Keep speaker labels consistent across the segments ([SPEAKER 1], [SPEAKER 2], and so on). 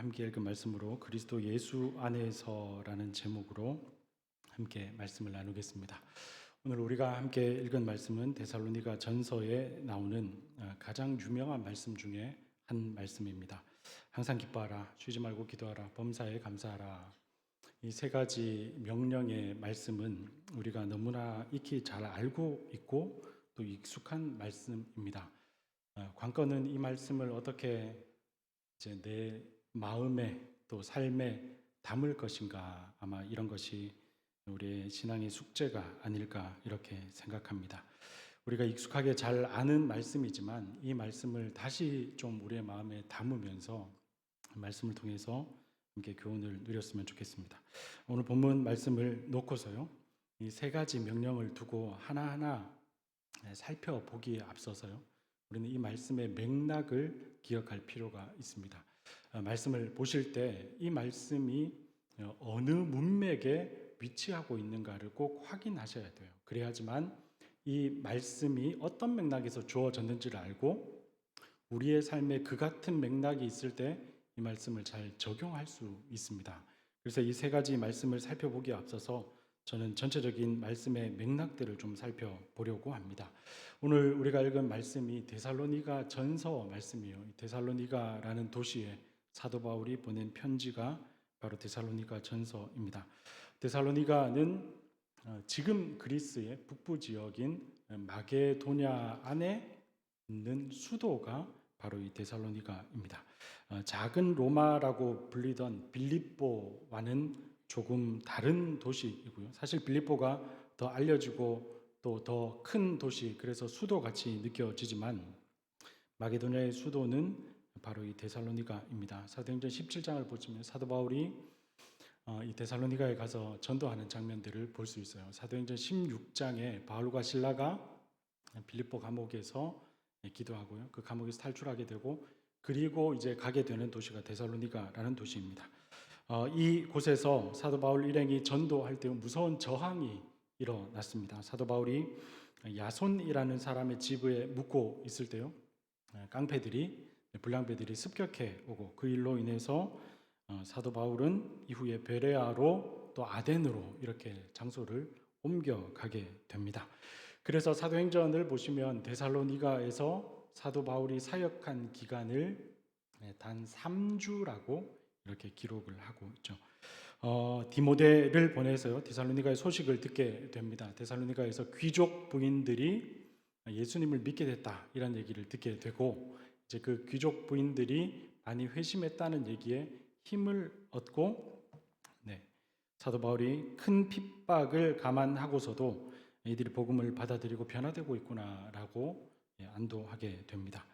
[SPEAKER 1] 함께 읽은 말씀으로 그리스도 예수 안에서라는 제목으로 함께 말씀을 나누겠습니다. 오늘 우리가 함께 읽은 말씀은 데살로니가 전서에 나오는 가장 유명한 말씀 중에 한 말씀입니다. 항상 기뻐하라, 쉬지 말고 기도하라, 범사에 감사하라. 이 세 가지 명령의 말씀은 우리가 너무나 익히 잘 알고 있고 또 익숙한 말씀입니다. 관건은 이 말씀을 어떻게 이제 내 마음에 또 삶에 담을 것인가, 아마 이런 것이 우리의 신앙의 숙제가 아닐까 이렇게 생각합니다. 우리가 익숙하게 잘 아는 말씀이지만 이 말씀을 다시 좀 우리의 마음에 담으면서 말씀을 통해서 함께 교훈을 누렸으면 좋겠습니다. 오늘 본문 말씀을 놓고서요, 이 세 가지 명령을 두고 하나하나 살펴보기에 앞서서요, 우리는 이 말씀의 맥락을 기억할 필요가 있습니다. 말씀을 보실 때 이 말씀이 어느 문맥에 위치하고 있는가를 꼭 확인하셔야 돼요. 그래야지만 이 말씀이 어떤 맥락에서 주어졌는지를 알고 우리의 삶에 그 같은 맥락이 있을 때 이 말씀을 잘 적용할 수 있습니다. 그래서 이 세 가지 말씀을 살펴보기에 앞서서 저는 전체적인 말씀의 맥락들을 좀 살펴보려고 합니다. 오늘 우리가 읽은 말씀이 데살로니가 전서 말씀이에요. 데살로니가라는 도시에 사도 바울이 보낸 편지가 바로 데살로니가 전서입니다. 데살로니가는 지금 그리스의 북부 지역인 마게도냐 안에 있는 수도가 바로 이 데살로니가입니다. 작은 로마라고 불리던 빌립보와는 조금 다른 도시이고요. 사실 빌립보가 더 알려지고 또 더 큰 도시, 그래서 수도같이 느껴지지만 마게도냐의 수도는 바로 이 데살로니가입니다. 사도행전 17장을 보시면 사도 바울이 이 데살로니가에 가서 전도하는 장면들을 볼 수 있어요. 사도행전 16장에 바울과 실라가 빌립보 감옥에서 기도하고요, 그 감옥에서 탈출하게 되고 그리고 이제 가게 되는 도시가 데살로니가라는 도시입니다. 이 곳에서 사도 바울 일행이 전도할 때 무서운 저항이 일어났습니다. 사도 바울이 야손이라는 사람의 집에 묵고 있을 때요, 불량배들이 습격해 오고 그 일로 인해서 사도 바울은 이후에 베레아로 또 아덴으로 이렇게 장소를 옮겨가게 됩니다. 그래서 사도행전을 보시면 데살로니가에서 사도 바울이 사역한 기간을 단 3주라고 이렇게 기록을 하고 있죠. 디모데를 보내서요, 데살로니가의 소식을 듣게 됩니다. 데살로니가에서 귀족 부인들이 예수님을 믿게 됐다 이런 얘기를 듣게 되고 이제 그 귀족 부인들이 많이 회심했다는 얘기에 힘을 얻고 사도 바울이 큰 핍박을 감안하고서도 이들이 복음을 받아들이고 변화되고 있구나라고 안도하게 됩니다.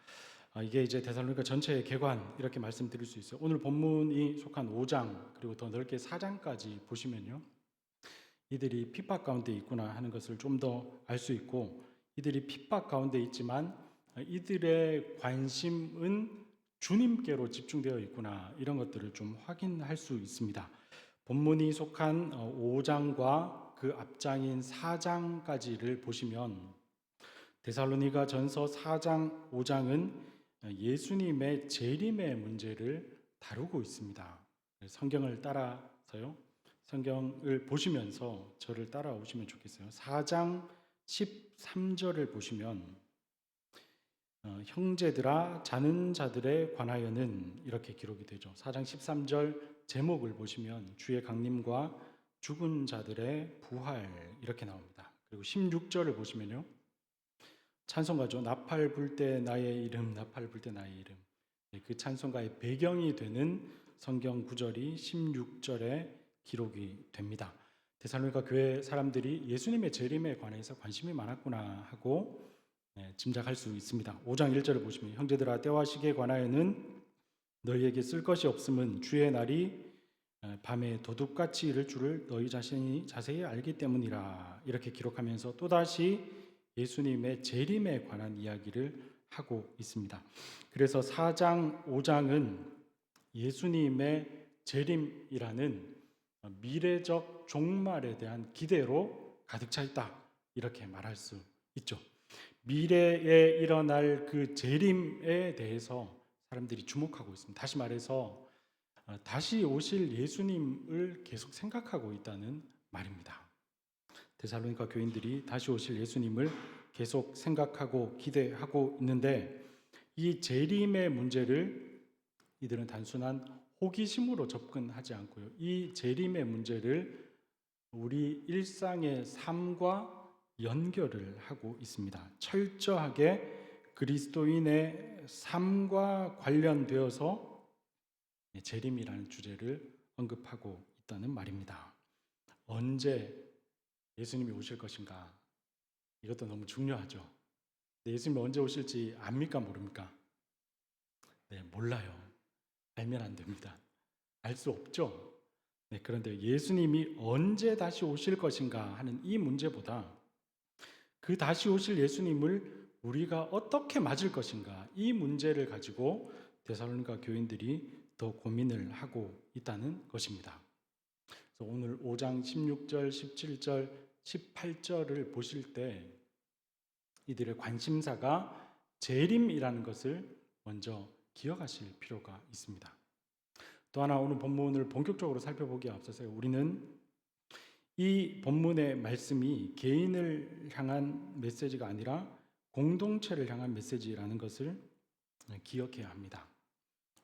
[SPEAKER 1] 이게 이제 데살로니가 전체의 개관 이렇게 말씀드릴 수 있어요. 오늘 본문이 속한 5장 그리고 더 넓게 4장까지 보시면요, 이들이 핍박 가운데 있구나 하는 것을 좀 더 알 수 있고, 이들이 핍박 가운데 있지만 이들의 관심은 주님께로 집중되어 있구나 이런 것들을 좀 확인할 수 있습니다. 본문이 속한 5장과 그 앞장인 4장까지를 보시면 데살로니가 전서 4장, 5장은 예수님의 재림의 문제를 다루고 있습니다. 성경을 따라서요, 성경을 보시면서 저를 따라오시면 좋겠어요. 4장 13절을 보시면 형제들아 자는 자들에 관하여는 이렇게 기록이 되죠. 4장 13절 제목을 보시면 주의 강림과 죽은 자들의 부활 이렇게 나옵니다. 그리고 16절을 보시면요, 찬송가죠. 나팔 불 때 나의 이름, 나팔 불 때 나의 이름. 그 찬송가의 배경이 되는 성경 구절이 16절에 기록이 됩니다. 데살로니가 교회 사람들이 예수님의 재림에 관해서 관심이 많았구나 하고 짐작할 수 있습니다. 5장 1절을 보시면 형제들아 때와 시기에 관하여는 너희에게 쓸 것이 없음은 주의 날이 밤에 도둑같이 이를 줄을 너희 자신이 자세히 알기 때문이라 이렇게 기록하면서 또다시 예수님의 재림에 관한 이야기를 하고 있습니다. 그래서 4장, 5장은 예수님의 재림이라는 미래적 종말에 대한 기대로 가득 차 있다 이렇게 말할 수 있죠. 미래에 일어날 그 재림에 대해서 사람들이 주목하고 있습니다. 다시 말해서 다시 오실 예수님을 계속 생각하고 있다는 말입니다. 데살로니가 교인들이 다시 오실 예수님을 계속 생각하고 기대하고 있는데, 이 재림의 문제를 이들은 단순한 호기심으로 접근하지 않고요, 이 재림의 문제를 우리 일상의 삶과 연결을 하고 있습니다. 철저하게 그리스도인의 삶과 관련되어서 재림이라는 주제를 언급하고 있다는 말입니다. 언제 예수님이 오실 것인가? 이것도 너무 중요하죠. 예수님이 언제 오실지 압니까, 모릅니까? 네, 몰라요. 알면 안 됩니다. 알 수 없죠. 네, 그런데 예수님이 언제 다시 오실 것인가 하는 이 문제보다 그 다시 오실 예수님을 우리가 어떻게 맞을 것인가, 이 문제를 가지고 데살로니가 교인들이 더 고민을 하고 있다는 것입니다. 그래서 오늘 5장 16절, 17절, 18절을 보실 때 이들의 관심사가 재림이라는 것을 먼저 기억하실 필요가 있습니다. 또 하나, 오늘 본문을 본격적으로 살펴보기에 앞서서 우리는 이 본문의 말씀이 개인을 향한 메시지가 아니라 공동체를 향한 메시지라는 것을 기억해야 합니다.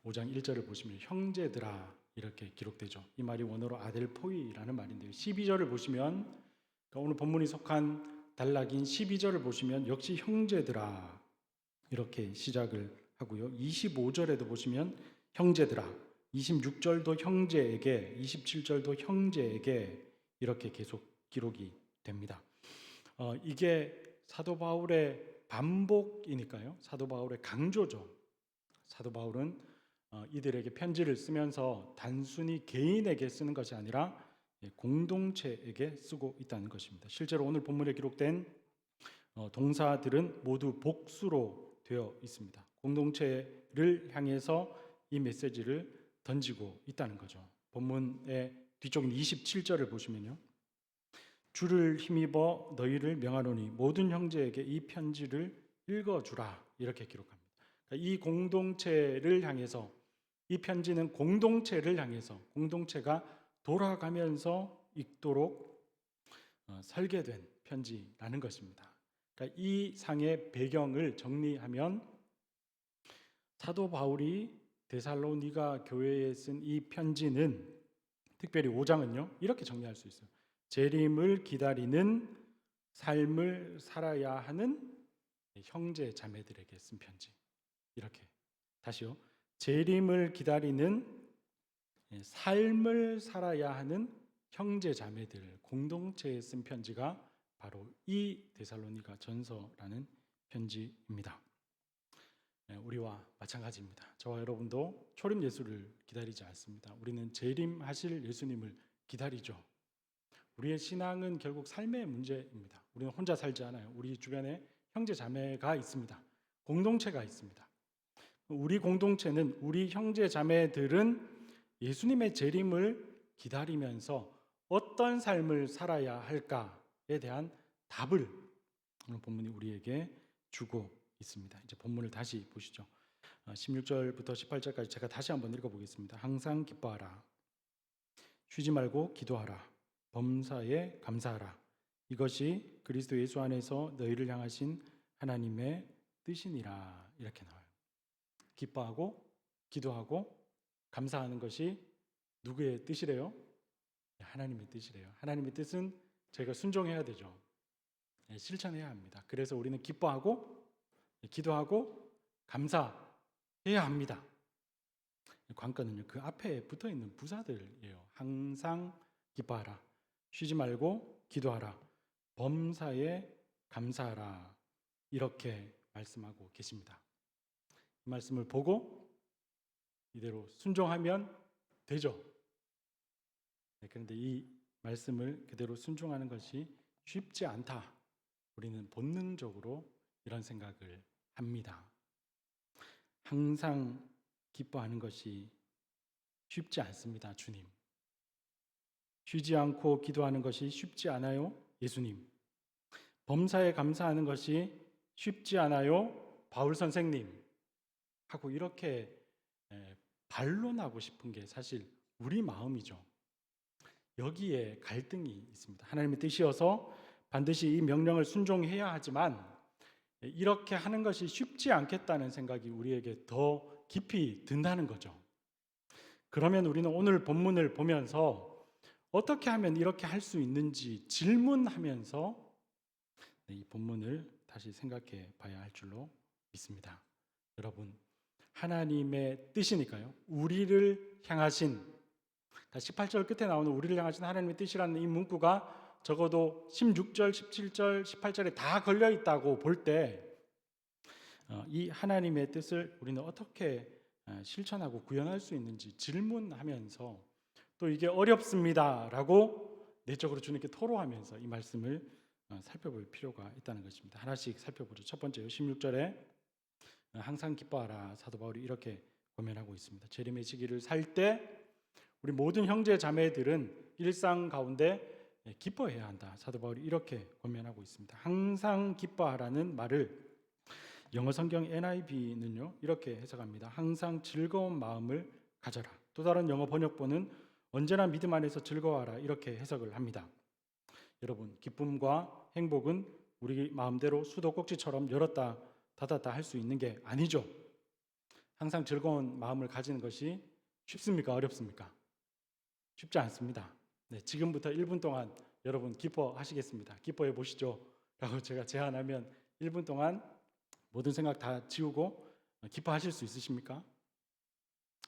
[SPEAKER 1] 5장 1절을 보시면 형제들아 이렇게 기록되죠. 이 말이 원어로 아델포이라는 말인데요. 12절을 보시면, 그러니까 오늘 본문이 속한 단락인 12절을 보시면 역시 형제들아 이렇게 시작을 하고요. 25절에도 보시면 형제들아, 26절도 형제에게, 27절도 형제에게 이렇게 계속 기록이 됩니다. 이게 사도 바울의 반복이니까요. 사도 바울의 강조죠. 사도 바울은 이들에게 편지를 쓰면서 단순히 개인에게 쓰는 것이 아니라 공동체에게 쓰고 있다는 것입니다. 실제로 오늘 본문에 기록된 동사들은 모두 복수로 되어 있습니다. 공동체를 향해서 이 메시지를 던지고 있다는 거죠. 본문의 뒤쪽인 27절을 보시면요, 주를 힘입어 너희를 명하노니 모든 형제에게 이 편지를 읽어주라 이렇게 기록합니다. 그러니까 이 공동체를 향해서, 이 편지는 공동체를 향해서, 공동체가 돌아가면서 읽도록 설계된 편지라는 것입니다. 그러니까 이 상의 배경을 정리하면 사도 바울이 데살로니가 교회에 쓴 이 편지는, 특별히 5장은요 이렇게 정리할 수 있어요. 재림을 기다리는 삶을 살아야 하는 형제 자매들에게 쓴 편지. 이렇게 다시요, 재림을 기다리는 삶을 살아야 하는 형제 자매들 공동체에 쓴 편지가 바로 이 데살로니가 전서라는 편지입니다. 우리와 마찬가지입니다. 저와 여러분도 초림 예수를 기다리지 않습니다. 우리는 재림하실 예수님을 기다리죠. 우리의 신앙은 결국 삶의 문제입니다. 우리는 혼자 살지 않아요. 우리 주변에 형제 자매가 있습니다. 공동체가 있습니다. 우리 공동체는, 우리 형제 자매들은 예수님의 재림을 기다리면서 어떤 삶을 살아야 할까에 대한 답을 오늘 본문이 우리에게 주고 있습니다. 이제 본문을 다시 보시죠. 16절부터 18절까지 제가 다시 한번 읽어보겠습니다. 항상 기뻐하라. 쉬지 말고 기도하라. 범사에 감사하라. 이것이 그리스도 예수 안에서 너희를 향하신 하나님의 뜻이니라. 이렇게 나와요. 기뻐하고 기도하고 감사하는 것이 누구의 뜻이래요? 하나님의 뜻이래요. 하나님의 뜻은 저희가 순종해야 되죠. 실천해야 합니다. 그래서 우리는 기뻐하고 기도하고 감사해야 합니다. 관건은요, 그 앞에 붙어 있는 부사들이에요. 항상 기뻐하라. 쉬지 말고 기도하라. 범사에 감사하라. 이렇게 말씀하고 계십니다. 이 말씀을 보고 이대로 순종하면 되죠. 그런데 이 말씀을 그대로 순종하는 것이 쉽지 않다. 우리는 본능적으로 이런 생각을 합니다. 항상 기뻐하는 것이 쉽지 않습니다. 주님. 쉬지 않고 기도하는 것이 쉽지 않아요. 예수님. 범사에 감사하는 것이 쉽지 않아요. 바울 선생님. 하고 이렇게 반론하고 싶은 게 사실 우리 마음이죠. 여기에 갈등이 있습니다. 하나님의 뜻이어서 반드시 이 명령을 순종해야 하지만 이렇게 하는 것이 쉽지 않겠다는 생각이 우리에게 더 깊이 든다는 거죠. 그러면 우리는 오늘 본문을 보면서 어떻게 하면 이렇게 할 수 있는지 질문하면서 이 본문을 다시 생각해 봐야 할 줄로 믿습니다. 여러분, 하나님의 뜻이니까요. 우리를 향하신, 18절 끝에 나오는 우리를 향하신 하나님의 뜻이라는 이 문구가 적어도 16절, 17절, 18절에 다 걸려 있다고 볼 때 이 하나님의 뜻을 우리는 어떻게 실천하고 구현할 수 있는지 질문하면서 또 이게 어렵습니다라고 내적으로 주님께 토로하면서 이 말씀을 살펴볼 필요가 있다는 것입니다. 하나씩 살펴보죠. 첫 번째요. 16절에 항상 기뻐하라. 사도 바울이 이렇게 권면하고 있습니다. 재림의 시기를 살 때 우리 모든 형제 자매들은 일상 가운데 기뻐해야 한다. 사도 바울이 이렇게 권면하고 있습니다. 항상 기뻐하라는 말을 영어 성경 NIV는요 이렇게 해석합니다. 항상 즐거운 마음을 가져라. 또 다른 영어 번역본은 언제나 믿음 안에서 즐거워하라 이렇게 해석을 합니다. 여러분, 기쁨과 행복은 우리 마음대로 수도꼭지처럼 열었다 닫았다 할 수 있는 게 아니죠. 항상 즐거운 마음을 가지는 것이 쉽습니까? 어렵습니까? 쉽지 않습니다. 네, 지금부터 1분 동안 여러분 기뻐하시겠습니다. 기뻐해 보시죠 라고 제가 제안하면 1분 동안 모든 생각 다 지우고 기뻐하실 수 있으십니까?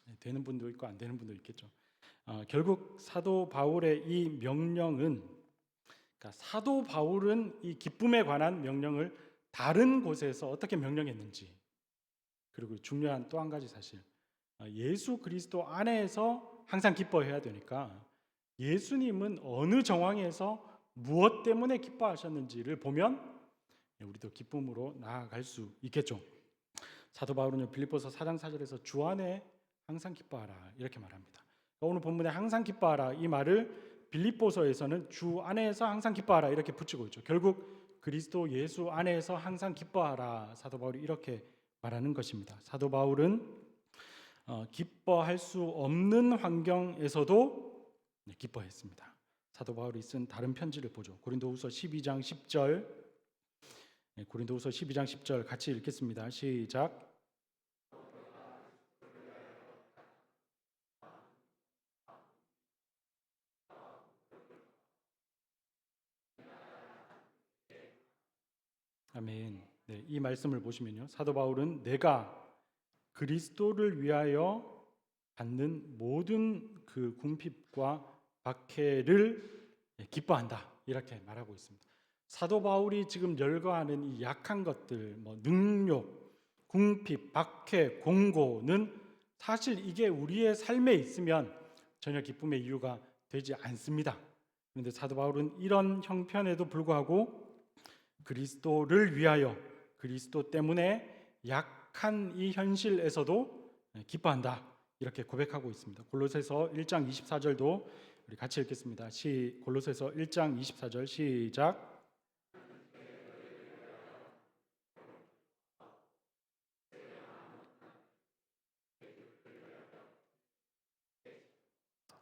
[SPEAKER 1] 네, 되는 분도 있고 안 되는 분도 있겠죠. 결국 사도 바울의 이 명령은, 그러니까 사도 바울은 이 기쁨에 관한 명령을 다른 곳에서 어떻게 명령했는지, 그리고 중요한 또 한 가지 사실, 예수 그리스도 안에서 항상 기뻐해야 되니까 예수님은 어느 정황에서 무엇 때문에 기뻐하셨는지를 보면 우리도 기쁨으로 나아갈 수 있겠죠. 사도 바울은 빌립보서 4장 4절에서 주 안에 항상 기뻐하라 이렇게 말합니다. 오늘 본문에 항상 기뻐하라 이 말을 빌립보서에서는 주 안에서 항상 기뻐하라 이렇게 붙이고 있죠. 결국 그리스도 예수 안에서 항상 기뻐하라, 사도 바울이 이렇게 말하는 것입니다. 사도 바울은 기뻐할 수 없는 환경에서도 기뻐했습니다. 사도 바울이 쓴 다른 편지를 보죠. 고린도후서 12장 10절, 고린도후서 12장 10절 같이 읽겠습니다. 시작. 아멘. 네, 이 말씀을 보시면요, 사도 바울은 내가 그리스도를 위하여 받는 모든 그 궁핍과 박해를 기뻐한다 이렇게 말하고 있습니다. 사도 바울이 지금 열거하는 이 약한 것들, 능욕, 궁핍, 박해, 공고는 사실 이게 우리의 삶에 있으면 전혀 기쁨의 이유가 되지 않습니다. 그런데 사도 바울은 이런 형편에도 불구하고 그리스도를 위하여, 그리스도 때문에 약한 이 현실에서도 기뻐한다 이렇게 고백하고 있습니다. 골로새서 1장 24절도 우리 같이 읽겠습니다. 골로새서 1장 24절 시작.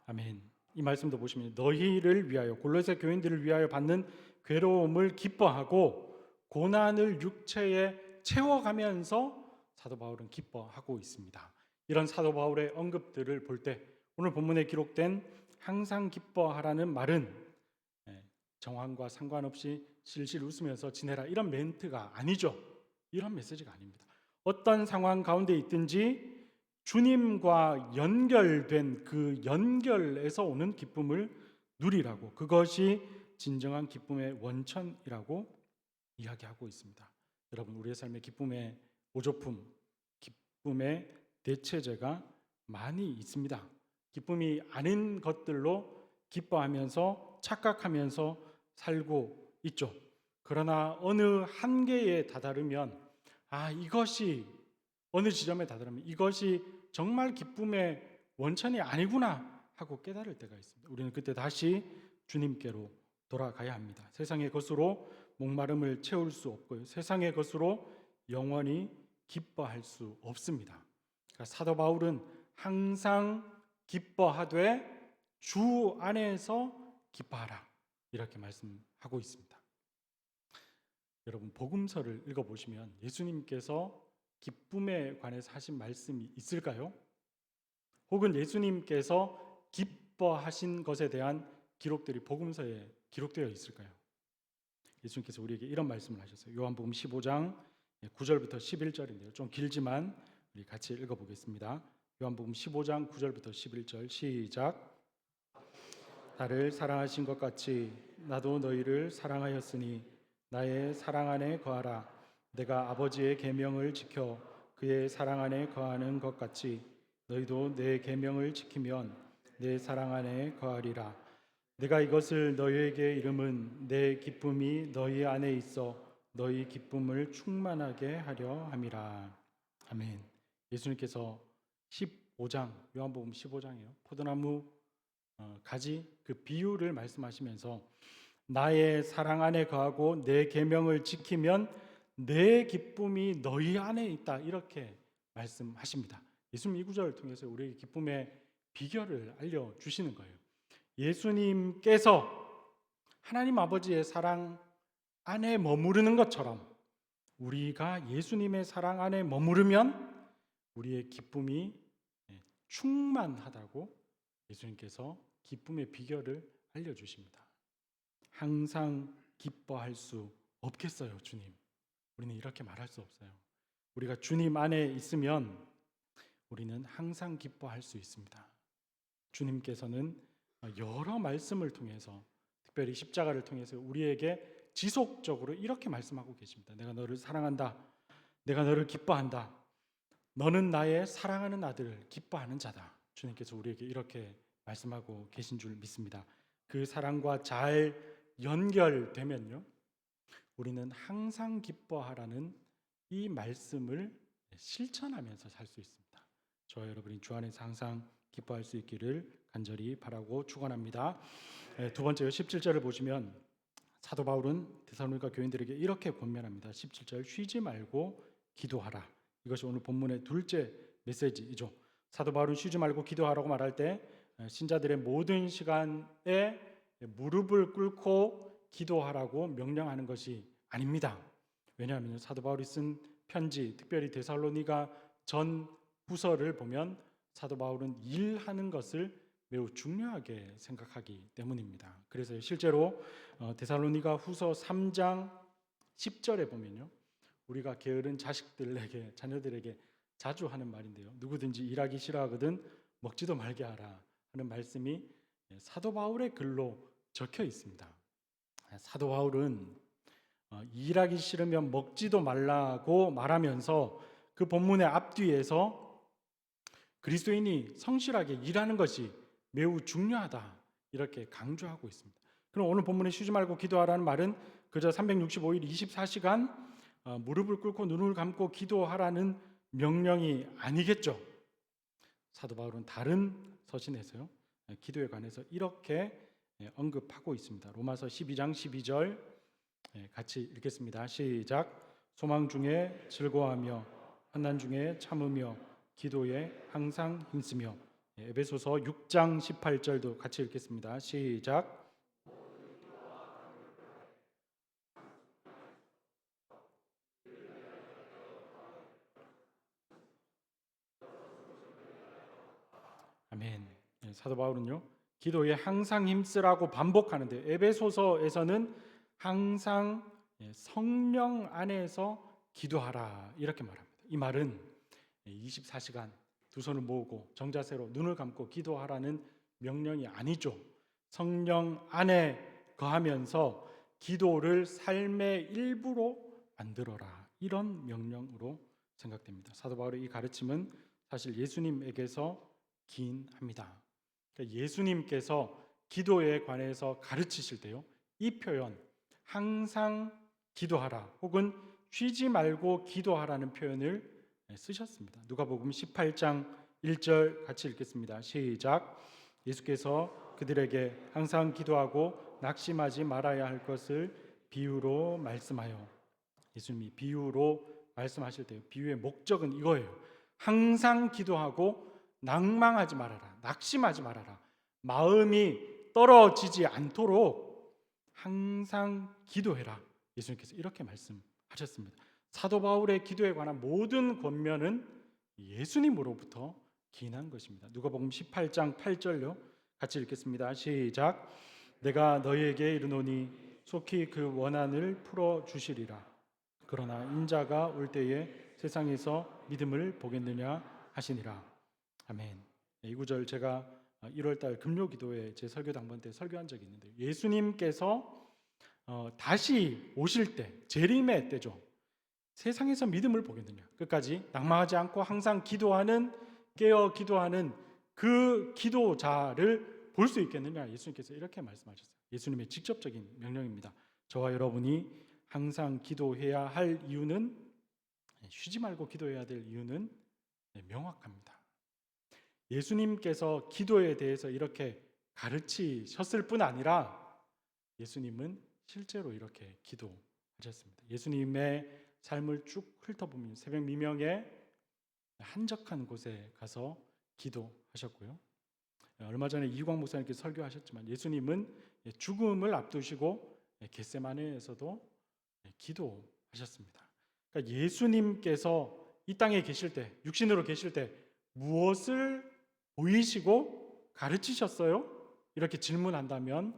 [SPEAKER 1] 아멘. 이 말씀도 보시면 너희를 위하여, 골로새 교인들을 위하여 받는 괴로움을 기뻐하고 고난을 육체에 채워가면서 사도 바울은 기뻐하고 있습니다. 이런 사도 바울의 언급들을 볼 때 오늘 본문에 기록된 항상 기뻐하라는 말은 정황과 상관없이 실실 웃으면서 지내라 이런 멘트가 아니죠. 이런 메시지가 아닙니다. 어떤 상황 가운데 있든지 주님과 연결된 그 연결에서 오는 기쁨을 누리라고, 그것이 진정한 기쁨의 원천이라고 이야기하고 있습니다. 여러분, 우리의 삶의 기쁨의 보조품, 기쁨의 대체제가 많이 있습니다. 기쁨이 아닌 것들로 기뻐하면서 착각하면서 살고 있죠. 그러나 어느 한계에 다다르면 이것이 어느 지점에 다다르면 이것이 정말 기쁨의 원천이 아니구나 하고 깨달을 때가 있습니다. 우리는 그때 다시 주님께로 돌아가야 합니다. 세상의 것으로 목마름을 채울 수 없고요, 세상의 것으로 영원히 기뻐할 수 없습니다. 그러니까 사도 바울은 항상 기뻐하되 주 안에서 기뻐하라. 이렇게 말씀하고 있습니다. 여러분, 복음서를 읽어보시면 예수님께서 기쁨에 관해서 하신 말씀이 있을까요? 혹은 예수님께서 기뻐하신 것에 대한 기록들이 복음서에 기록되어 있을까요? 예수님께서 우리에게 이런 말씀을 하셨어요. 요한복음 15장 9절부터 11절인데요. 좀 길지만 우리 같이 읽어보겠습니다. 요한복음 15장 9절부터 11절 시작. 나를 사랑하신 것 같이 나도 너희를 사랑하였으니 나의 사랑 안에 거하라. 내가 아버지의 계명을 지켜 그의 사랑 안에 거하는 것 같이 너희도 내 계명을 지키면 내 사랑 안에 거하리라. 내가 이것을 너희에게 이름은 내 기쁨이 너희 안에 있어 너희 기쁨을 충만하게 하려 함이라. 아멘. 예수님께서 15장, 요한복음 15장이에요. 포도나무 가지 그 비유를 말씀하시면서 나의 사랑 안에 거하고 내 계명을 지키면 내 기쁨이 너희 안에 있다, 이렇게 말씀하십니다. 예수님 이 구절을 통해서 우리에게 기쁨의 비결을 알려주시는 거예요. 예수님께서 하나님 아버지의 사랑 안에 머무르는 것처럼 우리가 예수님의 사랑 안에 머무르면 우리의 기쁨이 충만하다고 예수님께서 기쁨의 비결을 알려주십니다. 항상 기뻐할 수 없겠어요, 주님? 우리는 이렇게 말할 수 없어요. 우리가 주님 안에 있으면 우리는 항상 기뻐할 수 있습니다. 주님께서는 여러 말씀을 통해서, 특별히 십자가를 통해서 우리에게 지속적으로 이렇게 말씀하고 계십니다. 내가 너를 사랑한다. 내가 너를 기뻐한다. 너는 나의 사랑하는 아들, 기뻐하는 자다. 주님께서 우리에게 이렇게 말씀하고 계신 줄 믿습니다. 그 사랑과 잘 연결되면요, 우리는 항상 기뻐하라는 이 말씀을 실천하면서 살 수 있습니다. 저와 여러분이 주 안에서 항상 기뻐할 수 있기를 간절히 바라고 축원합니다. 두 번째요, 17절을 보시면 사도 바울은 데살로니가 교인들에게 이렇게 권면합니다. 17절, 쉬지 말고 기도하라. 이것이 오늘 본문의 둘째 메시지이죠. 사도 바울은 쉬지 말고 기도하라고 말할 때 신자들의 모든 시간에 무릎을 꿇고 기도하라고 명령하는 것이 아닙니다. 왜냐하면 사도 바울이 쓴 편지, 특별히 데살로니가 전 후서를 보면 사도 바울은 일하는 것을 매우 중요하게 생각하기 때문입니다. 그래서 실제로 데살로니가 후서 3장 10절에 보면요, 우리가 게으른 자식들에게, 자녀들에게 자주 하는 말인데요, 누구든지 일하기 싫어하거든 먹지도 말게 하라 하는 말씀이 사도 바울의 글로 적혀 있습니다. 사도 바울은 일하기 싫으면 먹지도 말라고 말하면서 그 본문의 앞뒤에서 그리스도인이 성실하게 일하는 것이 매우 중요하다, 이렇게 강조하고 있습니다. 그럼 오늘 본문에 쉬지 말고 기도하라는 말은 그저 365일 24시간 무릎을 꿇고 눈을 감고 기도하라는 명령이 아니겠죠. 사도 바울은 다른 서신에서요, 기도에 관해서 이렇게 언급하고 있습니다. 로마서 12장 12절 같이 읽겠습니다. 시작. 소망 중에 즐거워하며 환난 중에 참으며 기도에 항상 힘쓰며. 에베소서 6장 18절도 같이 읽겠습니다. 시작. 아멘. 사도 바울은요, 기도에 항상 힘쓰라고 반복하는데 에베소서에서는 항상 성령 안에서 기도하라 이렇게 말합니다. 이 말은 24시간 두 손을 모으고 정자세로 눈을 감고 기도하라는 명령이 아니죠. 성령 안에 거하면서 기도를 삶의 일부로 만들어라, 이런 명령으로 생각됩니다. 사도 바울의 이 가르침은 사실 예수님에게서 기인합니다. 그러니까 예수님께서 기도에 관해서 가르치실 때요, 이 표현 항상 기도하라 혹은 쉬지 말고 기도하라는 표현을 쓰셨습니다. 누가복음 18장 1절 같이 읽겠습니다. 시작. 예수께서 그들에게 항상 기도하고 낙심하지 말아야 할 것을 비유로 말씀하여. 예수님이 비유로 말씀하실 때 비유의 목적은 이거예요. 항상 기도하고 낭망하지 말아라. 낙심하지 말아라. 마음이 떨어지지 않도록 항상 기도해라. 예수님께서 이렇게 말씀하셨습니다. 사도 바울의 기도에 관한 모든 권면은 예수님으로부터 기인한 것입니다. 누가복음 18장 8절요. 같이 읽겠습니다. 시작. 내가 너희에게 이르노니 속히 그 원한을 풀어 주시리라. 그러나 인자가 올 때에 세상에서 믿음을 보겠느냐 하시니라. 아멘. 이 구절 제가 1월달 금요기도회 제 설교 당번 때 설교한 적이 있는데, 예수님께서 다시 오실 때, 재림의 때죠. 세상에서 믿음을 보겠느냐, 끝까지 낭망하지 않고 항상 기도하는, 깨어 기도하는 그 기도자를 볼 수 있겠느냐, 예수님께서 이렇게 말씀하셨어요. 예수님의 직접적인 명령입니다. 저와 여러분이 항상 기도해야 할 이유는, 쉬지 말고 기도해야 될 이유는 명확합니다. 예수님께서 기도에 대해서 이렇게 가르치셨을 뿐 아니라 예수님은 실제로 이렇게 기도하셨습니다. 예수님의 삶을 쭉 훑어보면 새벽 미명에 한적한 곳에 가서 기도하셨고요. 얼마 전에 이광 목사님께서 설교하셨지만 예수님은 죽음을 앞두시고 겟세마네에서도 기도하셨습니다. 그러니까 예수님께서 이 땅에 계실 때, 육신으로 계실 때 무엇을 보이시고 가르치셨어요? 이렇게 질문한다면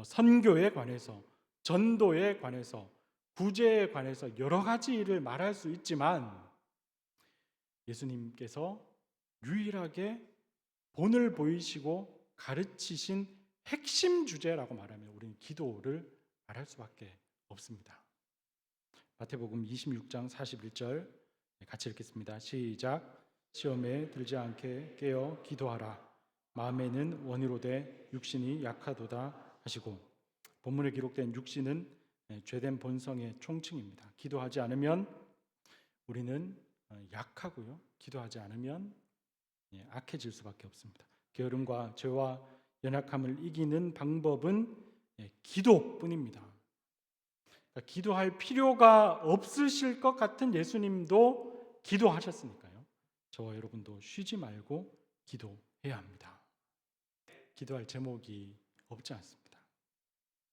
[SPEAKER 1] 선교에 관해서, 전도에 관해서, 구제에 관해서 여러 가지 일을 말할 수 있지만, 예수님께서 유일하게 본을 보이시고 가르치신 핵심 주제라고 말하면 우리는 기도를 말할 수밖에 없습니다. 마태복음 26장 41절 같이 읽겠습니다. 시작. 시험에 들지 않게 깨어 기도하라. 마음에는 원이로되 육신이 약하도다 하시고, 본문에 기록된 육신은 죄된 본성의 총칭입니다. 기도하지 않으면 우리는 약하고요, 기도하지 않으면 악해질 수밖에 없습니다. 게으름과 죄와 연약함을 이기는 방법은 기도뿐입니다. 그러니까 기도할 필요가 없으실 것 같은 예수님도 기도하셨으니까요. 저와 여러분도 쉬지 말고 기도해야 합니다. 기도할 제목이 없지 않습니다.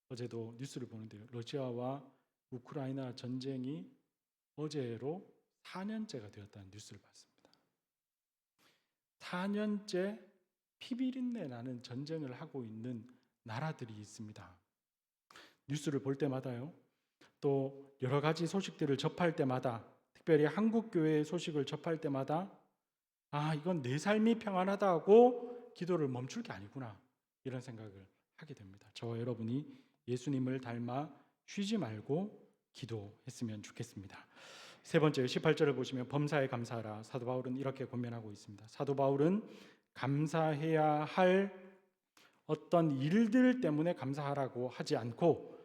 [SPEAKER 1] 어제도 뉴스를 보는데요, 러시아와 우크라이나 전쟁이 어제로 4년째가 되었다는 뉴스를 봤습니다. 4년째 피비린내 나는 전쟁을 하고 있는 나라들이 있습니다. 뉴스를 볼 때마다요, 또 여러 가지 소식들을 접할 때마다, 특별히 한국 교회의 소식을 접할 때마다 이건 내 삶이 평안하다고 기도를 멈출 게 아니구나, 이런 생각을 하게 됩니다. 저와 여러분이 예수님을 닮아 쉬지 말고 기도했으면 좋겠습니다. 세 번째 18절을 보시면 범사에 감사하라. 사도 바울은 이렇게 권면하고 있습니다. 사도 바울은 감사해야 할 어떤 일들 때문에 감사하라고 하지 않고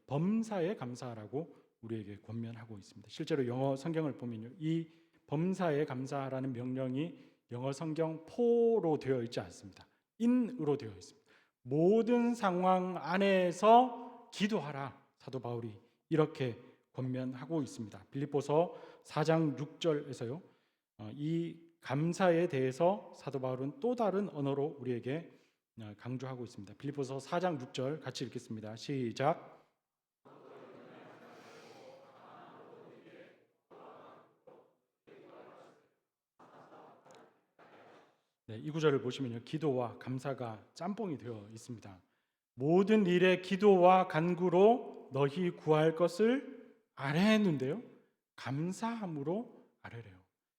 [SPEAKER 1] 범사에 감사하라고 우리에게 권면하고 있습니다. 실제로 영어 성경을 보면요, 이 범사에 감사하라는 명령이 영어 성경 포로 되어 있지 않습니다. 인으로 되어 있습니다. 모든 상황 안에서 기도하라. 사도 바울이 이렇게 권면하고 있습니다. 빌립보서 4장 6절에서요, 이 감사에 대해서 사도 바울은 또 다른 언어로 우리에게 강조하고 있습니다. 빌립보서 4장 6절 같이 읽겠습니다. 시작. 이 구절을 보시면요, 기도와 감사가 짬뽕이 되어 있습니다. 모든 일에 기도와 간구로 너희 구할 것을 아뢰는데요, 감사함으로 아뢰래요.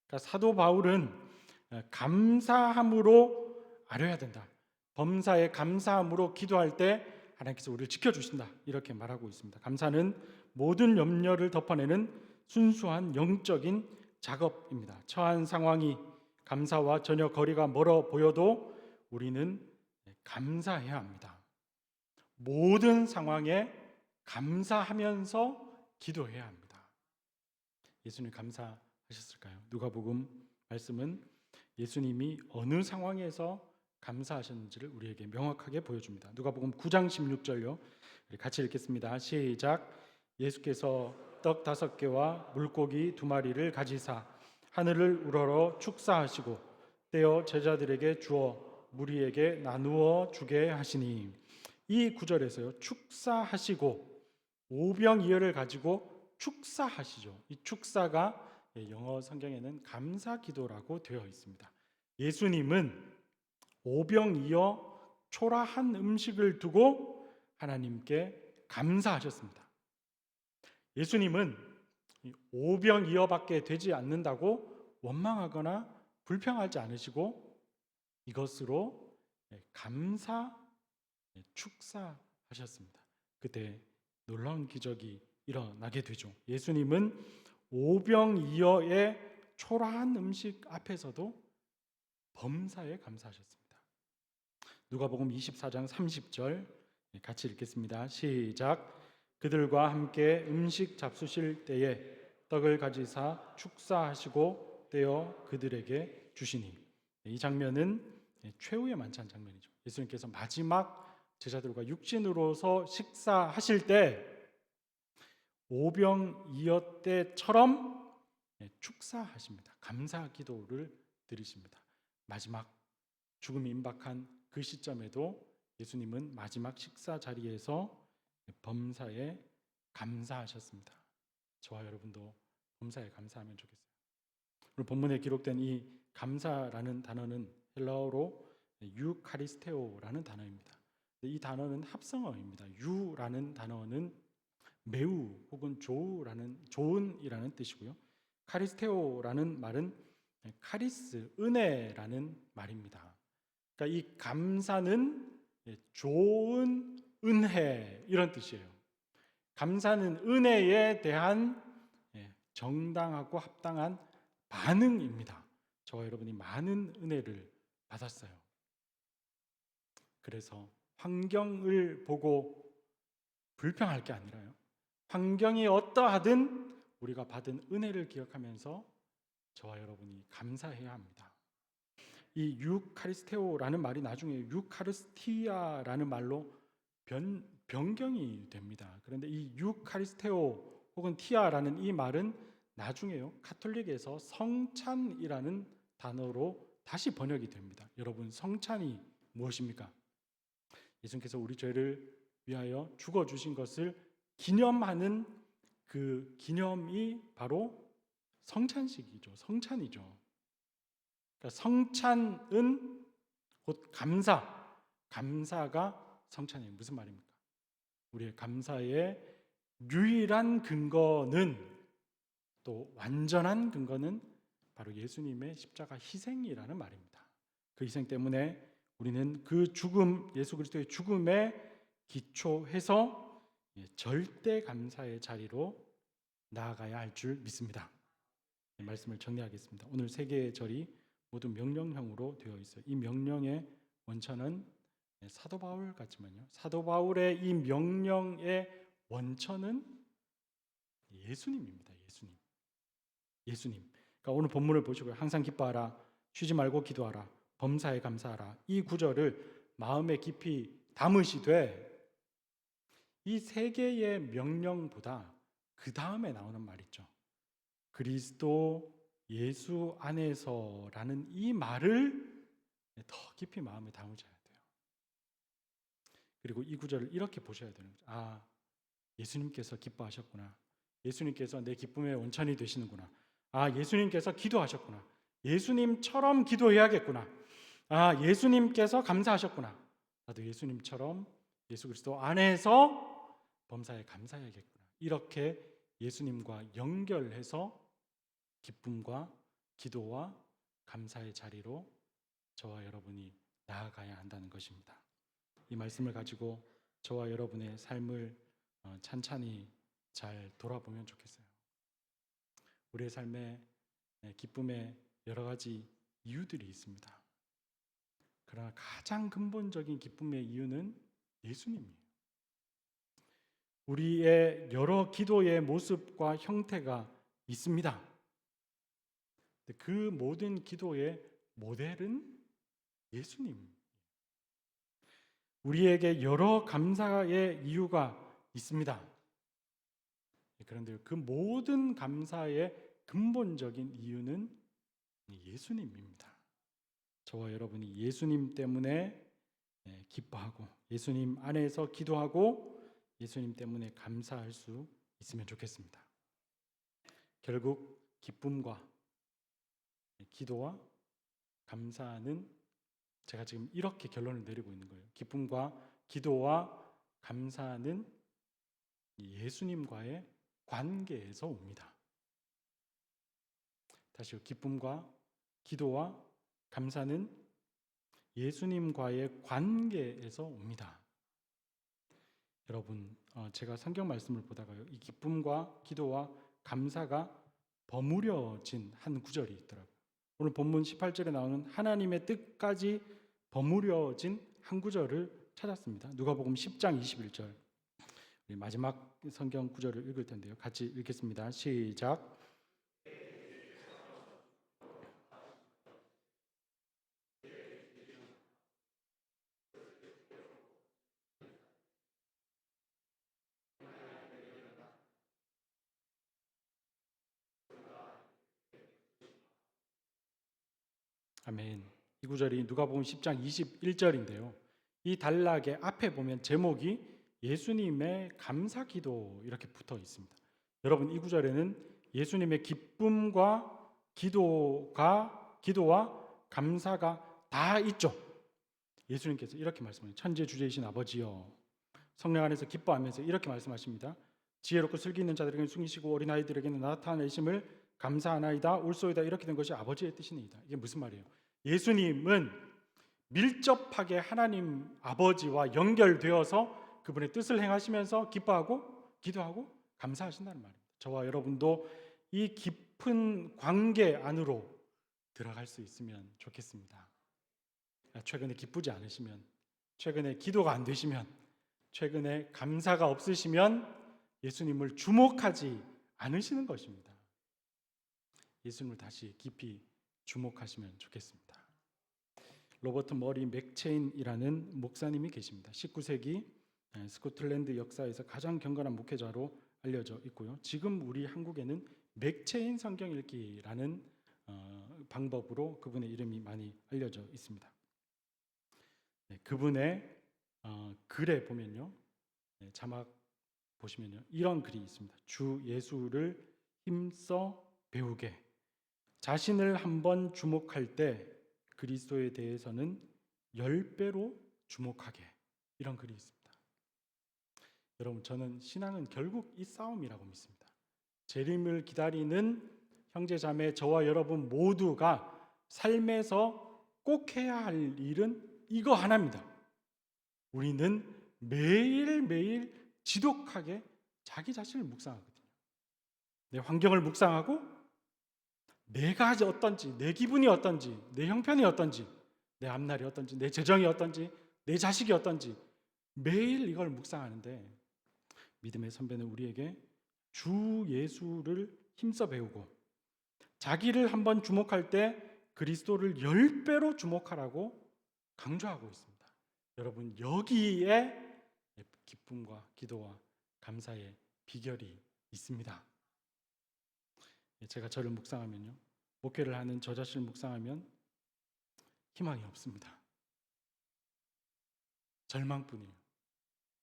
[SPEAKER 1] 그러니까 사도 바울은 감사함으로 아뢰야 된다. 범사에 감사함으로 기도할 때 하나님께서 우리를 지켜주신다, 이렇게 말하고 있습니다. 감사는 모든 염려를 덮어내는 순수한 영적인 작업입니다. 처한 상황이 감사와 전혀 거리가 멀어 보여도 우리는 감사해야 합니다. 모든 상황에 감사하면서 기도해야 합니다. 예수님 감사하셨을까요? 누가복음 말씀은 예수님이 어느 상황에서 감사하셨는지를 우리에게 명확하게 보여줍니다. 누가복음 9장 16절요. 같이 읽겠습니다. 시작. 예수께서 떡 5개와 물고기 2마리를 가지사 하늘을 우러러 축사하시고 떼어 제자들에게 주어 무리에게 나누어 주게 하시니. 이 구절에서요, 축사하시고 오병이어를 가지고 축사하시죠. 이 축사가 영어 성경에는 감사기도라고 되어 있습니다. 예수님은 오병이어 초라한 음식을 두고 하나님께 감사하셨습니다. 예수님은 오병이어밖에 되지 않는다고 원망하거나 불평하지 않으시고 이것으로 감사, 축사하셨습니다. 그때 놀라운 기적이 일어나게 되죠. 예수님은 오병이어의 초라한 음식 앞에서도 범사에 감사하셨습니다. 누가복음 24장 30절 같이 읽겠습니다. 시작. 그들과 함께 음식 잡수실 때에 떡을 가지사 축사하시고 떼어 그들에게 주시니. 이 장면은 최후의 만찬 장면이죠. 예수님께서 마지막 제자들과 육신으로서 식사하실 때 오병이어 때처럼 축사하십니다. 감사 기도를 드리십니다. 마지막 죽음이 임박한 그 시점에도 예수님은 마지막 식사 자리에서 범사에 감사하셨습니다. 저와 여러분도 범사에 감사하면 좋겠어요. 오늘 본문에 기록된 이 감사라는 단어는 헬라어로 유카리스테오라는 단어입니다. 이 단어는 합성어입니다. 유라는 단어는 매우 혹은 좋은이라는 뜻이고요. 카리스테오라는 말은 카리스, 은혜라는 말입니다. 그러니까 이 감사는 좋은 은혜 이런 뜻이에요. 감사는 은혜에 대한 정당하고 합당한 반응입니다. 저와 여러분이 많은 은혜를 받았어요. 그래서 환경을 보고 불평할 게 아니라요, 환경이 어떠하든 우리가 받은 은혜를 기억하면서 저와 여러분이 감사해야 합니다. 이 유카리스테오라는 말이 나중에 유카리스티아라는 말로 변경이 됩니다. 그런데 이 유카리스테오 혹은 티아라는 이 말은 나중에요, 카톨릭에서 성찬이라는 단어로 다시 번역이 됩니다. 여러분, 성찬이 무엇입니까? 예수님께서 우리 죄를 위하여 죽어주신 것을 기념하는 그 기념이 바로 성찬식이죠. 성찬이죠. 그러니까 성찬은 곧 감사가 성찬이에요. 무슨 말입니까? 우리의 감사의 유일한 근거는, 또 완전한 근거는 바로 예수님의 십자가 희생이라는 말입니다. 그 희생 때문에 우리는 그 죽음, 예수 그리스도의 죽음에 기초해서 절대 감사의 자리로 나아가야 할 줄 믿습니다. 말씀을 정리하겠습니다. 오늘 세 개의 절이 모두 명령형으로 되어 있어요. 이 명령의 원천은 사도 바울 같지만요, 사도 바울의 이 명령의 원천은 예수님입니다. 예수님. 그러니까 오늘 본문을 보시고요, 항상 기뻐하라, 쉬지 말고 기도하라, 범사에 감사하라, 이 구절을 마음에 깊이 담으시되 이 세 개의 명령보다 그 다음에 나오는 말 있죠. 그리스도 예수 안에서라는 이 말을 더 깊이 마음에 담으셔야 돼요. 그리고 이 구절을 이렇게 보셔야 되는 거죠. 아, 예수님께서 기뻐하셨구나. 예수님께서 내 기쁨의 원천이 되시는구나. 아, 예수님께서 기도하셨구나. 예수님처럼 기도해야겠구나. 아, 예수님께서 감사하셨구나. 나도 예수님처럼 예수 그리스도 안에서 범사에 감사해야겠구나. 이렇게 예수님과 연결해서 기쁨과 기도와 감사의 자리로 저와 여러분이 나아가야 한다는 것입니다. 이 말씀을 가지고 저와 여러분의 삶을 찬찬히 잘 돌아보면 좋겠어요. 우리의 삶에 기쁨의 여러 가지 이유들이 있습니다. 그러나 가장 근본적인 기쁨의 이유는 예수님이에요. 우리의 여러 기도의 모습과 형태가 있습니다. 그 모든 기도의 모델은 예수님. 우리에게 여러 감사의 이유가 있습니다. 그런데 그 모든 감사의 근본적인 이유는 예수님입니다. 저와 여러분이 예수님 때문에 기뻐하고 예수님 안에서 기도하고 예수님 때문에 감사할 수 있으면 좋겠습니다. 결국 기쁨과 기도와 감사는 제가 지금 이렇게 결론을 내리고 있는 거예요. 기쁨과 기도와 감사는 예수님과의 관계에서 옵니다. 다시요. 기쁨과 기도와 감사는 예수님과의 관계에서 옵니다. 여러분, 제가 성경 말씀을 보다가요, 이 기쁨과 기도와 감사가 버무려진 한 구절이 있더라고요. 오늘 본문 18절에 나오는 하나님의 뜻까지 버무려진 한 구절을 찾았습니다. 누가복음 10장 21절. 우리 마지막 성경 구절을 읽을 텐데요. 같이 읽겠습니다. 시작. 아멘. 이 구절이 누가복음 10장 21절인데요. 이 단락의 앞에 보면 제목이 예수님의 감사기도 이렇게 붙어 있습니다. 여러분, 이 구절에는 예수님의 기쁨과 기도와 감사가 다 있죠. 예수님께서 이렇게 말씀하세요. 천지의 주제이신 아버지여, 성령 안에서 기뻐하면서 이렇게 말씀하십니다. 지혜롭고 슬기 있는 자들에게는 숨기시고 어린아이들에게는 나타내심을 감사하나이다. 올소이다. 이렇게 된 것이 아버지의 뜻이니이다. 이게 무슨 말이에요? 예수님은 밀접하게 하나님 아버지와 연결되어서 그분의 뜻을 행하시면서 기뻐하고 기도하고 감사하신다는 말입니다. 저와 여러분도 이 깊은 관계 안으로 들어갈 수 있으면 좋겠습니다. 최근에 기쁘지 않으시면, 최근에 기도가 안 되시면, 최근에 감사가 없으시면 예수님을 주목하지 않으시는 것입니다. 예수님을 다시 깊이 주목하시면 좋겠습니다. 로버트 머리 맥체인이라는 목사님이 계십니다. 19세기 스코틀랜드 역사에서 가장 경건한 목회자로 알려져 있고요. 지금 우리 한국에는 맥체인 성경 읽기라는 방법으로 그분의 이름이 많이 알려져 있습니다. 그분의 글에 보면요, 자막 보시면요, 이런 글이 있습니다. 주 예수를 힘써 배우게. 자신을 한번 주목할 때 그리스도에 대해서는 10배로 주목하게. 이런 글이 있습니다. 여러분, 저는 신앙은 결국 이 싸움이라고 믿습니다. 재림을 기다리는 형제 자매 저와 여러분 모두가 삶에서 꼭 해야 할 일은 이거 하나입니다. 우리는 매일매일 지독하게 자기 자신을 묵상하거든요. 내 환경을 묵상하고 내가 어떤지, 내 기분이 어떤지, 내 형편이 어떤지, 내 앞날이 어떤지, 내 재정이 어떤지, 내 자식이 어떤지 매일 이걸 묵상하는데, 믿음의 선배는 우리에게 주 예수를 힘써 배우고 자기를 한번 주목할 때 그리스도를 10배로 주목하라고 강조하고 있습니다. 여러분, 여기에 기쁨과 기도와 감사의 비결이 있습니다. 제가 저를 묵상하면요, 목회를 하는 저 자신을 묵상하면 희망이 없습니다. 절망뿐이에요.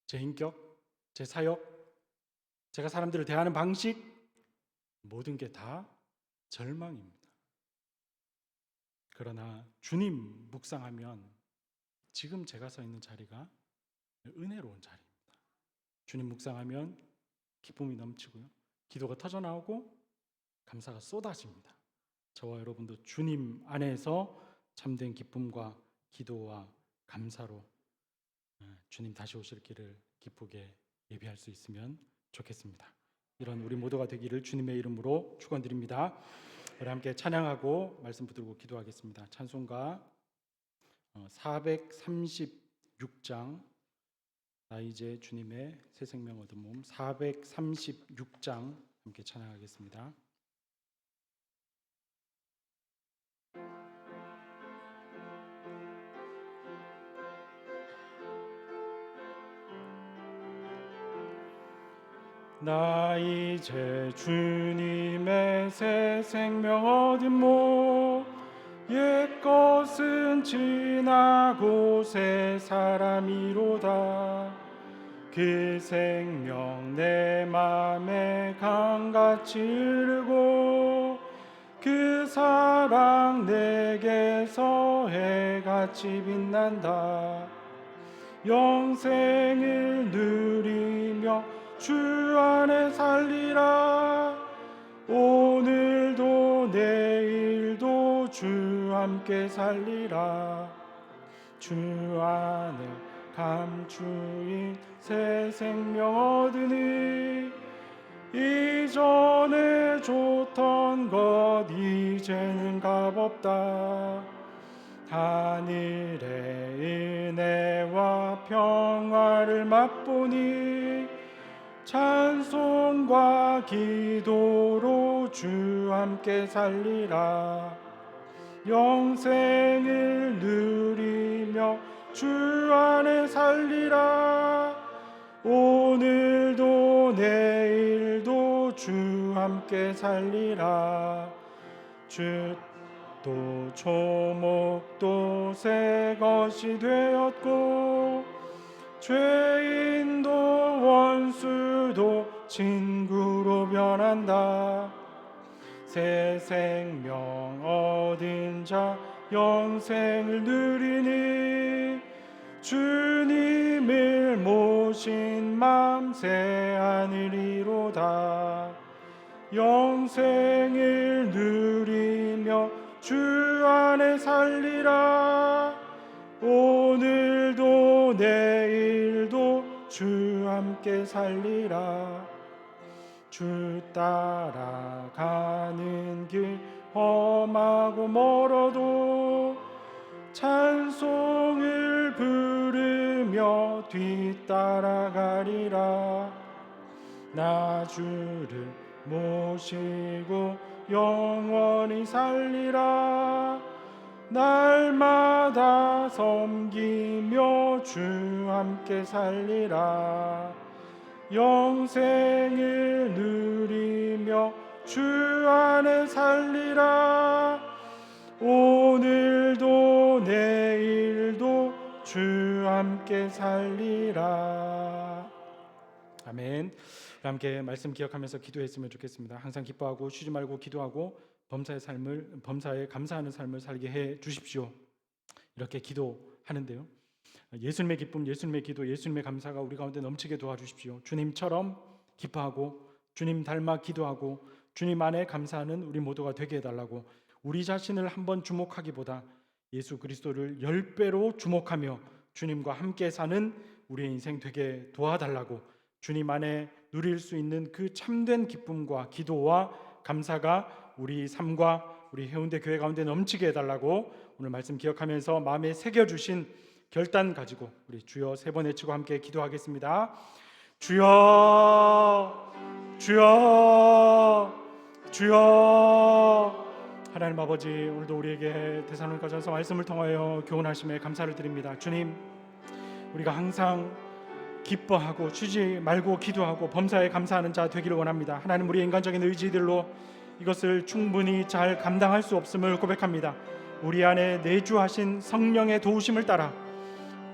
[SPEAKER 1] 제 인격, 제 사역, 제가 사람들을 대하는 방식, 모든 게 다 절망입니다. 그러나 주님 묵상하면 지금 제가 서 있는 자리가 은혜로운 자리입니다. 주님 묵상하면 기쁨이 넘치고요, 기도가 터져나오고 감사가 쏟아집니다. 저와 여러분도 주님 안에서 참된 기쁨과 기도와 감사로 주님 다시 오실 길을 기쁘게 예비할 수 있으면 좋겠습니다. 이런 우리 모두가 되기를 주님의 이름으로 축원드립니다. 우리 함께 찬양하고 말씀 붙들고 기도하겠습니다. 찬송가 436장, 나 이제 주님의 새 생명 얻은 몸, 436장 함께 찬양하겠습니다. 나 이제 주님의 새 생명 얻은 몸, 옛 것은 지나고 새 사람이로다. 그 생명 내 맘에 강같이 흐르고 그 사랑 내게서 해같이 빛난다. 영생을 누리며 주 안에 살리라. 오늘도 내일도 주 함께 살리라. 주 안에 감추인 새 생명 얻으니 이전에 줬던 것 이제는 값없다. 하늘의 은혜와 평화를 맛보니 찬송과 기도로 주 함께 살리라. 영생을 누리며 주 안에 살리라. 오늘도 내일도 주 함께 살리라. 죗도 초목도 새 것이 되었고 죄인도 원수도 친구로 변한다. 새 생명 얻은 자 영생을 누리니 주님을 모신 맘 새 하늘이로다. 영생을 누리며 주 안에 살리라. 오늘도 내일도 주 함께 살리라. 주 따라가는 길 험하고 멀어도 찬송을 부르며 뒤따라가리라. 나 주를 모시고 영원히 살리라. 날마다 섬기며 주 함께 살리라. 영생을 누리며 주 안에 살리라. 오늘도 내일도 주 함께 살리라. 아멘. 함께 말씀 기억하면서 기도했으면 좋겠습니다. 항상 기뻐하고 쉬지 말고 기도하고 범사에 감사하는 삶을 살게 해 주십시오. 이렇게 기도하는데요. 예수님의 기쁨, 예수님의 기도, 예수님의 감사가 우리 가운데 넘치게 도와주십시오. 주님처럼 기뻐하고 주님 닮아 기도하고 주님 안에 감사하는 우리 모두가 되게 해달라고, 우리 자신을 한번 주목하기보다 예수 그리스도를 10배로 주목하며 주님과 함께 사는 우리의 인생 되게 도와달라고, 주님 안에 누릴 수 있는 그 참된 기쁨과 기도와 감사가 우리 삶과 우리 해운대 교회 가운데 넘치게 해달라고 오늘 말씀 기억하면서 마음에 새겨주신 결단 가지고 우리 주여 3번 외치고 함께 기도하겠습니다. 주여, 주여, 주여. 하나님 아버지, 오늘도 우리에게 데살로니가전서 말씀을 통하여 교훈하심에 감사를 드립니다. 주님, 우리가 항상 기뻐하고 쉬지 말고 기도하고 범사에 감사하는 자 되기를 원합니다. 하나님, 우리의 인간적인 의지들로 이것을 충분히 잘 감당할 수 없음을 고백합니다. 우리 안에 내주하신 성령의 도우심을 따라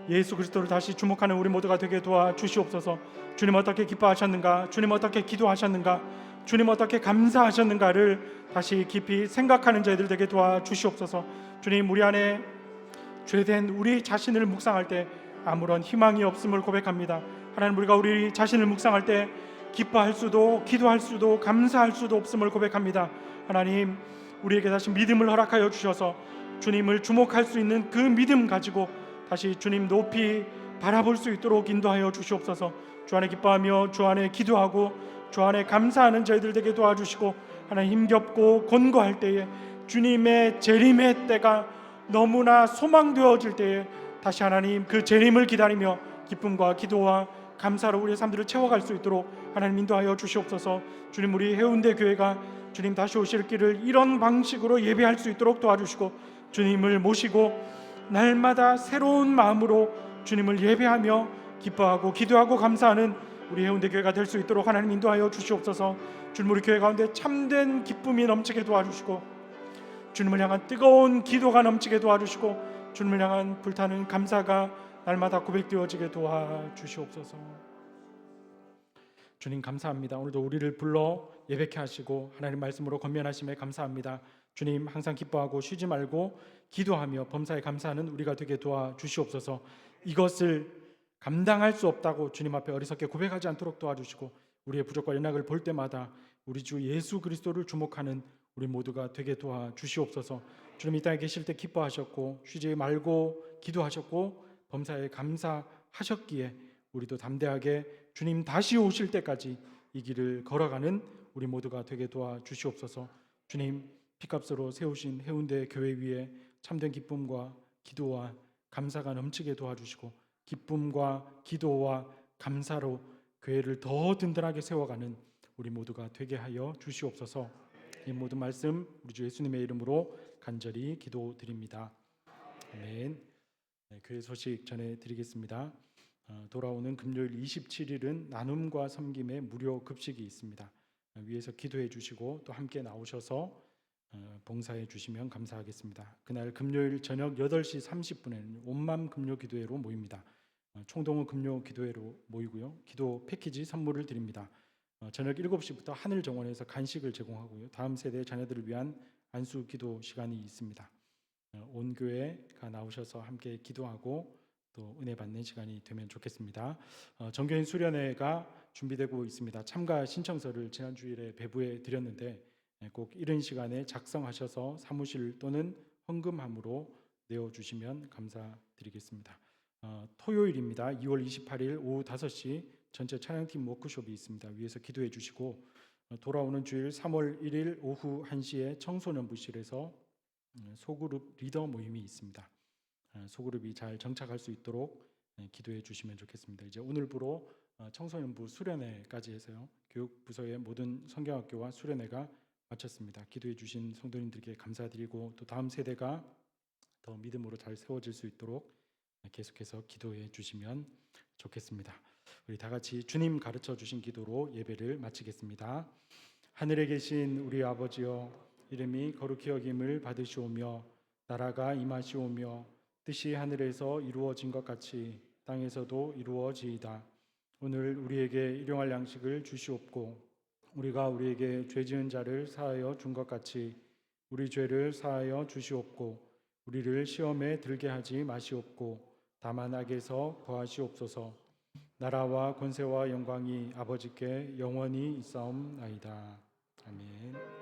[SPEAKER 1] 예수 그리스도를 다시 주목하는 우리 모두가 되게 도와주시옵소서. 주님 어떻게 기뻐하셨는가, 주님 어떻게 기도하셨는가, 주님 어떻게 감사하셨는가를 다시 깊이 생각하는 저희들 되게 도와주시옵소서. 주님, 우리 안에 죄된 우리 자신을 묵상할 때 아무런 희망이 없음을 고백합니다. 하나님, 우리가 우리 자신을 묵상할 때 기뻐할 수도 기도할 수도 감사할 수도 없음을 고백합니다. 하나님, 우리에게 다시 믿음을 허락하여 주셔서 주님을 주목할 수 있는 그 믿음 가지고 다시 주님 높이 바라볼 수 있도록 인도하여 주시옵소서. 주 안에 기뻐하며 주 안에 기도하고 주 안에 감사하는 저희들 되게 도와주시고, 하나님, 힘겹고 곤고할 때에 주님의 재림의 때가 너무나 소망되어질 때에 다시 하나님 그 재림을 기다리며 기쁨과 기도와 감사로 우리의 삶들을 채워갈 수 있도록 하나님 인도하여 주시옵소서. 주님, 우리 해운대 교회가 주님 다시 오실 길을 이런 방식으로 예배할 수 있도록 도와주시고, 주님을 모시고 날마다 새로운 마음으로 주님을 예배하며 기뻐하고 기도하고 감사하는 우리 해운대 교회가 될 수 있도록 하나님 인도하여 주시옵소서. 주님, 우리 교회 가운데 참된 기쁨이 넘치게 도와주시고 주님을 향한 뜨거운 기도가 넘치게 도와주시고 주님을 향한 불타는 감사가 날마다 고백되어지게 도와주시옵소서. 주님 감사합니다. 오늘도 우리를 불러 예배케 하시고 하나님 말씀으로 권면하심에 감사합니다. 주님 항상 기뻐하고 쉬지 말고 기도하며 범사에 감사하는 우리가 되게 도와주시옵소서. 이것을 감당할 수 없다고 주님 앞에 어리석게 고백하지 않도록 도와주시고 우리의 부족과 연약을 볼 때마다 우리 주 예수 그리스도를 주목하는 우리 모두가 되게 도와주시옵소서. 주님 이 땅에 계실 때 기뻐하셨고 쉬지 말고 기도하셨고 범사에 감사하셨기에 우리도 담대하게 주님 다시 오실 때까지 이 길을 걸어가는 우리 모두가 되게 도와주시옵소서. 주님 피값으로 세우신 해운대 교회 위에 참된 기쁨과 기도와 감사가 넘치게 도와주시고 기쁨과 기도와 감사로 교회를 더 든든하게 세워가는 우리 모두가 되게 하여 주시옵소서. 이 모든 말씀 우리 주 예수님의 이름으로 간절히 기도드립니다. 아멘. 교회 소식 전해드리겠습니다. 돌아오는 금요일 27일은 나눔과 섬김의 무료 급식이 있습니다. 위에서 기도해 주시고 또 함께 나오셔서 봉사해 주시면 감사하겠습니다. 그날 금요일 저녁 8시 30분에는 온맘 금요 기도회로 모입니다. 총동원 금요 기도회로 모이고요. 기도 패키지 선물을 드립니다. 저녁 7시부터 하늘 정원에서 간식을 제공하고요. 다음 세대 자녀들을 위한 안수 기도 시간이 있습니다. 온 교회가 나오셔서 함께 기도하고 또 은혜 받는 시간이 되면 좋겠습니다. 정교인 수련회가 준비되고 있습니다. 참가 신청서를 지난 주일에 배부해 드렸는데 꼭 이른 시간에 작성하셔서 사무실 또는 헌금함으로 내어주시면 감사드리겠습니다. 토요일입니다. 2월 28일 오후 5시 전체 찬양팀 워크숍이 있습니다. 위에서 기도해 주시고 돌아오는 주일 3월 1일 오후 1시에 청소년부실에서 소그룹 리더 모임이 있습니다. 소그룹이 잘 정착할 수 있도록 기도해 주시면 좋겠습니다. 이제 오늘부로 청소년부 수련회까지 해서요. 교육부서의 모든 성경학교와 수련회가 마쳤습니다. 기도해 주신 성도님들께 감사드리고 또 다음 세대가 더 믿음으로 잘 세워질 수 있도록 계속해서 기도해 주시면 좋겠습니다. 우리 다 같이 주님 가르쳐 주신 기도로 예배를 마치겠습니다. 하늘에 계신 우리 아버지여, 이름이 거룩히 여김을 받으시오며 나라가 임하시오며 뜻이 하늘에서 이루어진 것 같이 땅에서도 이루어지이다. 오늘 우리에게 일용할 양식을 주시옵고 우리가 우리에게 죄 지은 자를 사하여 준 것 같이 우리 죄를 사하여 주시옵고 우리를 시험에 들게 하지 마시옵고 다만 악에서 구하시옵소서. 나라와 권세와 영광이 아버지께 영원히 있사옵나이다. 아멘.